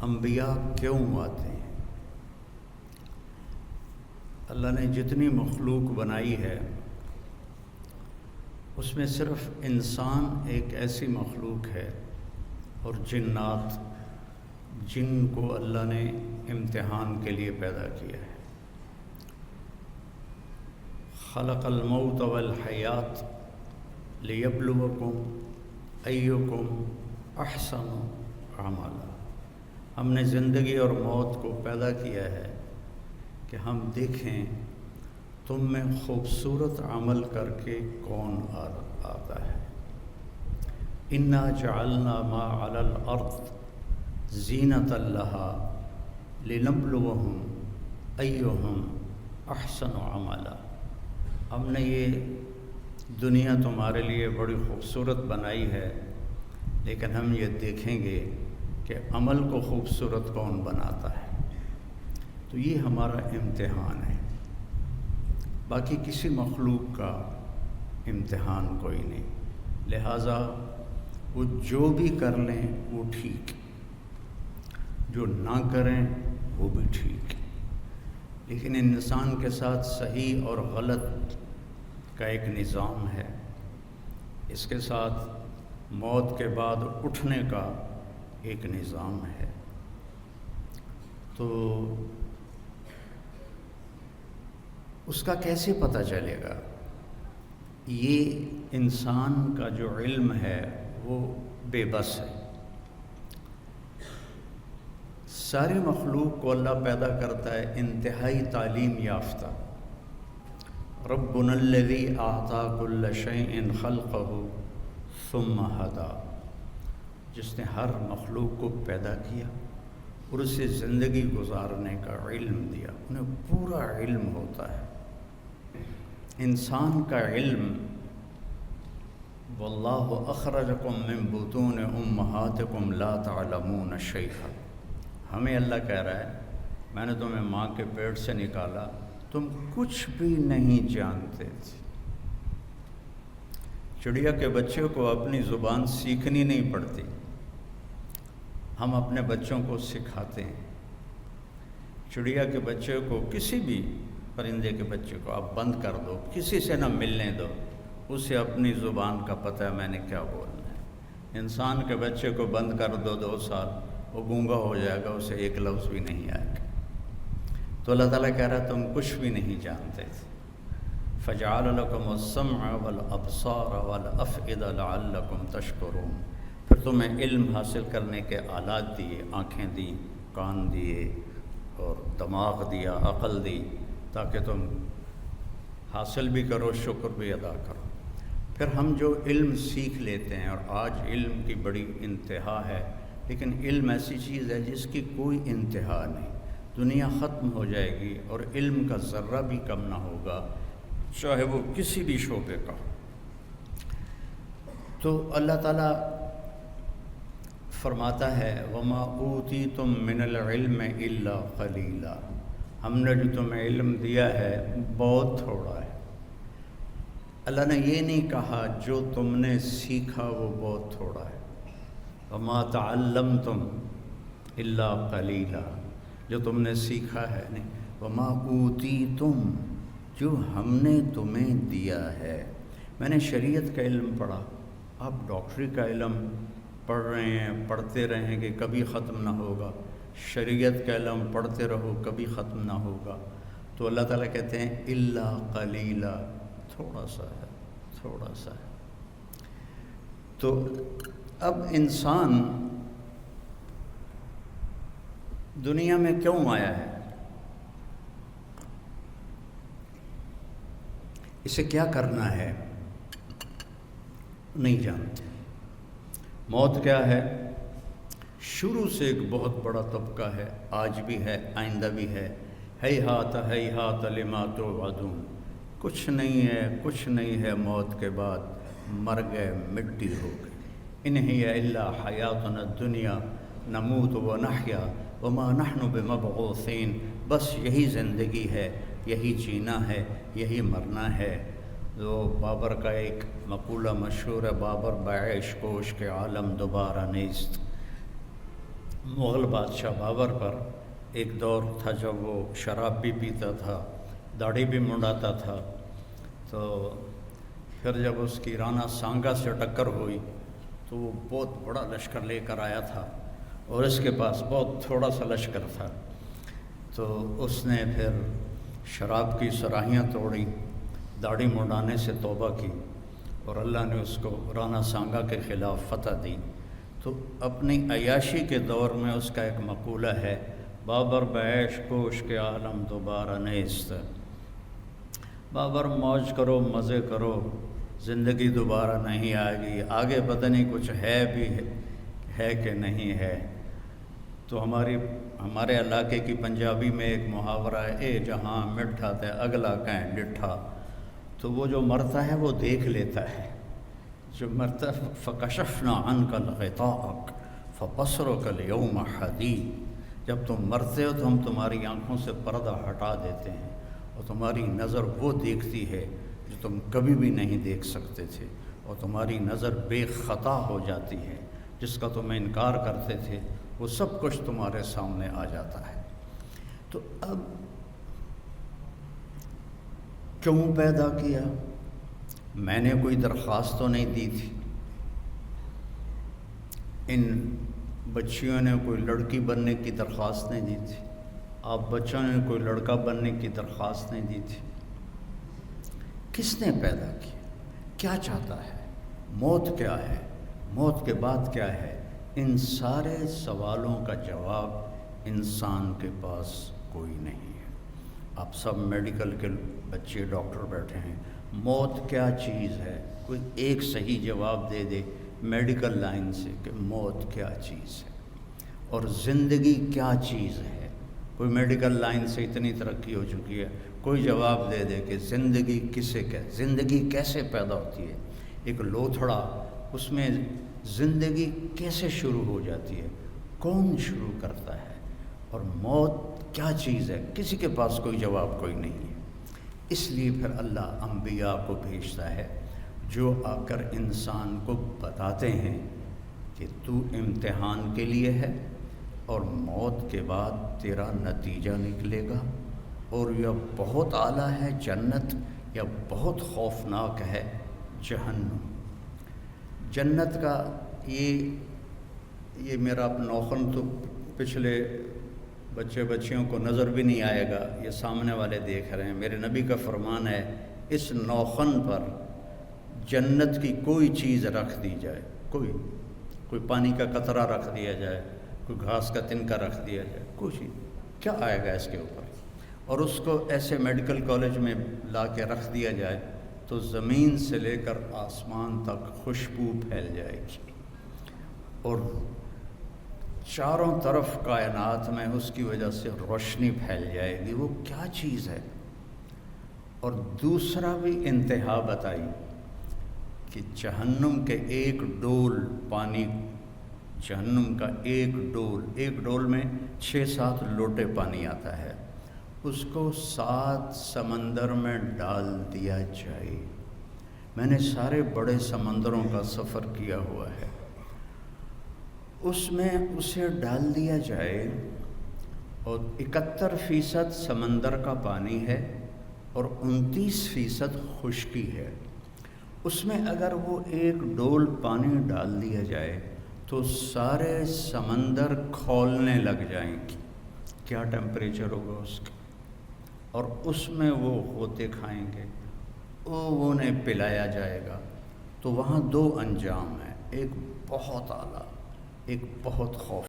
انبیاء کیوں آتے ہیں؟ اللہ نے جتنی مخلوق بنائی ہے اس میں صرف انسان ایک ایسی مخلوق ہے، اور جنات، جن کو اللہ نے امتحان کے لیے پیدا کیا ہے۔ خلق الموت والحیات لیبلوکم ایکم احسن عملا۔ ہم نے زندگی اور موت کو پیدا کیا ہے کہ ہم دیکھیں تم میں خوبصورت عمل کر کے کون آتا ہے۔ انا جعلنا ما علی الارض زینۃ لہا لنبلوہم ایہم احسن عملا۔ ہم نے یہ دنیا تمہارے لیے بڑی خوبصورت بنائی ہے، لیکن ہم یہ دیکھیں گے کہ عمل کو خوبصورت کون بناتا ہے۔ تو یہ ہمارا امتحان ہے، باقی کسی مخلوق کا امتحان کوئی نہیں۔ لہٰذا وہ جو بھی کر لیں وہ ٹھیک، جو نہ کریں وہ بھی ٹھیک، لیکن انسان کے ساتھ صحیح اور غلط کا ایک نظام ہے، اس کے ساتھ موت کے بعد اٹھنے کا ایک نظام ہے۔ تو اس کا کیسے پتہ چلے گا؟ یہ انسان کا جو علم ہے وہ بے بس ہے۔ ساری مخلوق کو اللہ پیدا کرتا ہے انتہائی تعلیم یافتہ۔ ربنا الذی اعطی کل شیء خلقہ ثم ہدی، جس نے ہر مخلوق کو پیدا کیا اور اسے زندگی گزارنے کا علم دیا۔ انہیں پورا علم ہوتا ہے۔ انسان کا علم واللہ اخرجکم من بطون امہاتکم لا تعلمون شیئا، ہمیں اللہ کہہ رہا ہے میں نے تمہیں ماں کے پیٹ سے نکالا، تم کچھ بھی نہیں جانتے تھے۔ چڑیا کے بچے کو اپنی زبان سیکھنی نہیں پڑتی، ہم اپنے بچوں کو سکھاتے ہیں۔ چڑیا کے بچے کو، کسی بھی پرندے کے بچے کو آپ بند کر دو، کسی سے نہ ملنے دو، اسے اپنی زبان کا پتہ ہے میں نے کیا بولنا ہے۔ انسان کے بچے کو بند کر دو 2 سال، وہ گونگا ہو جائے گا، اسے ایک لفظ بھی نہیں آئے گا۔ تو اللہ تعالیٰ کہہ رہا ہے تم کچھ بھی نہیں جانتے تھے۔ فَجَعَلَ لَكُمُ السَّمْعَ وَالْأَبْصَارَ وَالْأَفْئِدَةَ لَعَلَّكُمْ تَشْكُرُونَ، پھر تمہیں علم حاصل کرنے کے آلات دیے، آنکھیں دیں، کان دیے اور دماغ دیا، عقل دی، تاکہ تم حاصل بھی کرو، شکر بھی ادا کرو۔ پھر ہم جو علم سیکھ لیتے ہیں، اور آج علم کی بڑی انتہا ہے، لیکن علم ایسی چیز ہے جس کی کوئی انتہا نہیں۔ دنیا ختم ہو جائے گی اور علم کا ذرہ بھی کم نہ ہوگا، چاہے وہ کسی بھی شعبے کا ہو۔ تو اللہ تعالیٰ فرماتا ہے وَمَا أُوتِيتُم مِّنَ الْعِلْمِ إِلَّا قَلِيلًا، ہم نے جو تمہیں علم دیا ہے بہت تھوڑا ہے۔ اللہ نے یہ نہیں کہا جو تم نے سیکھا وہ بہت تھوڑا ہے۔ وَمَا تَعَلَّمْتُمْ إِلَّا قَلِيلًا، جو تم نے سیکھا ہے نہیں۔ وَمَا أُوتِيتُم، جو ہم نے تمہیں دیا ہے۔ میں نے شریعت کا علم پڑھا، آپ ڈاکٹری کا علم پڑھ رہے ہیں، پڑھتے رہیں گے کبھی ختم نہ ہوگا۔ شریعت کا علم پڑھتے رہو کبھی ختم نہ ہوگا۔ تو اللہ تعالیٰ کہتے ہیں الا قلیلا، تھوڑا سا ہے، تھوڑا سا ہے۔ تو اب انسان دنیا میں کیوں آیا ہے؟ اسے کیا کرنا ہے؟ نہیں جانتے۔ موت کیا ہے؟ شروع سے ایک بہت بڑا طبقہ ہے، آج بھی ہے، آئندہ بھی ہے۔ ہیہات ہیہات لما توعدون، کچھ نہیں ہے، کچھ نہیں ہے موت کے بعد، مر گئے، مٹی ہو گئی۔ ان ہی الا حیاتنا الدنیا نموت ونحیا وما نحن بمبعوثین، بس یہی زندگی ہے، یہی جینا ہے، یہی مرنا ہے۔ جو بابر کا ایک مقولہ مشہور ہے، بابر بعیش کوش کے عالم دوبارہ نیست۔ مغل بادشاہ بابر پر ایک دور تھا جب وہ شراب بھی پیتا تھا، داڑھی بھی منڈاتا تھا، تو پھر جب اس کی رانا سانگا سے ٹکر ہوئی تو وہ بہت بڑا لشکر لے کر آیا تھا اور اس کے پاس بہت تھوڑا سا لشکر تھا، تو اس نے پھر شراب کی صراحیاں توڑی، داڑھی منڈانے سے توبہ کی اور اللہ نے اس کو رانا سانگا کے خلاف فتح دی۔ تو اپنی عیاشی کے دور میں اس کا ایک مقولہ ہے، بابر بعیش کوش کے عالم دوبارہ نیست۔ بابر موج کرو، مزے کرو، زندگی دوبارہ نہیں آئے گی، آگے پتہ نہیں کچھ ہے بھی ہے کہ نہیں ہے۔ تو ہمارے علاقے کی پنجابی میں ایک محاورہ ہے، اے جہاں مٹھا تے اگلا کہیں ڈٹھا۔ تو وہ جو مرتا ہے وہ دیکھ لیتا ہے، جو مرتا فکشفنا عنک الغطاءک فبصرک اليوم حدید۔ جب تم مرتے ہو تو ہم تمہاری آنکھوں سے پردہ ہٹا دیتے ہیں اور تمہاری نظر وہ دیکھتی ہے جو تم کبھی بھی نہیں دیکھ سکتے تھے، اور تمہاری نظر بے خطا ہو جاتی ہے، جس کا تم انکار کرتے تھے وہ سب کچھ تمہارے سامنے آ جاتا ہے۔ تو اب کیوں پیدا کیا؟ میں نے کوئی درخواست تو نہیں دی تھی، ان بچیوں نے کوئی لڑکی بننے کی درخواست نہیں دی تھی، آپ بچوں نے کوئی لڑکا بننے کی درخواست نہیں دی تھی۔ کس نے پیدا کیا؟ کیا چاہتا ہے؟ موت کیا ہے؟ موت کے بعد کیا ہے؟ ان سارے سوالوں کا جواب انسان کے پاس کوئی نہیں ہے۔ آپ سب میڈیکل کے بچے ڈاکٹر بیٹھے ہیں، موت کیا چیز ہے؟ کوئی ایک صحیح جواب دے دے میڈیکل لائن سے کہ موت کیا چیز ہے، اور زندگی کیا چیز ہے؟ کوئی میڈیکل لائن سے اتنی ترقی ہو چکی ہے، کوئی جواب دے دے کہ زندگی کسے کہتے، زندگی کیسے پیدا ہوتی ہے؟ ایک لوتھڑا، اس میں زندگی کیسے شروع ہو جاتی ہے؟ کون شروع کرتا ہے؟ اور موت کیا چیز ہے؟ کسی کے پاس کوئی جواب کوئی نہیں ہے۔ اس لیے پھر اللہ انبیاء کو بھیجتا ہے جو آ کر انسان کو بتاتے ہیں کہ تو امتحان کے لیے ہے، اور موت کے بعد تیرا نتیجہ نکلے گا، اور یا بہت اعلیٰ ہے جنت، یا بہت خوفناک ہے جہنم۔ جنت کا یہ میرا نوخن تو پچھلے بچیوں کو نظر بھی نہیں آئے گا، یہ سامنے والے دیکھ رہے ہیں۔ میرے نبی کا فرمان ہے، اس نوخن پر جنت کی کوئی چیز رکھ دی جائے، کوئی پانی کا قطرہ رکھ دیا جائے، کوئی گھاس کا تنکا رکھ دیا جائے، کچھ کیا آئے گا اس کے اوپر؟ اور اس کو ایسے میڈیکل کالج میں لا کے رکھ دیا جائے تو زمین سے لے کر آسمان تک خوشبو پھیل جائے گی، اور چاروں طرف کائنات میں اس کی وجہ سے روشنی پھیل جائے گی۔ وہ کیا چیز ہے؟ اور دوسرا بھی انتہا بتائی کہ جہنم کے ایک ڈول پانی، جہنم کا ایک ڈول میں 6-7 لوٹے پانی آتا ہے، اس کو 7 سمندر میں ڈال دیا جائے۔ میں نے سارے بڑے سمندروں کا سفر کیا ہوا ہے، اس میں اسے ڈال دیا جائے، اور 71% سمندر کا پانی ہے اور 29% خشکی ہے۔ اس میں اگر وہ ایک ڈول پانی ڈال دیا جائے تو سارے سمندر کھولنے لگ جائیں گے۔ کیا ٹیمپریچر ہوگا اس کا؟ اور اس میں وہ غوطے کھائیں گے، وہ انہیں پلایا جائے گا۔ تو وہاں 2 انجام ہیں، ایک بہت اعلیٰ، ایک بہت خوف۔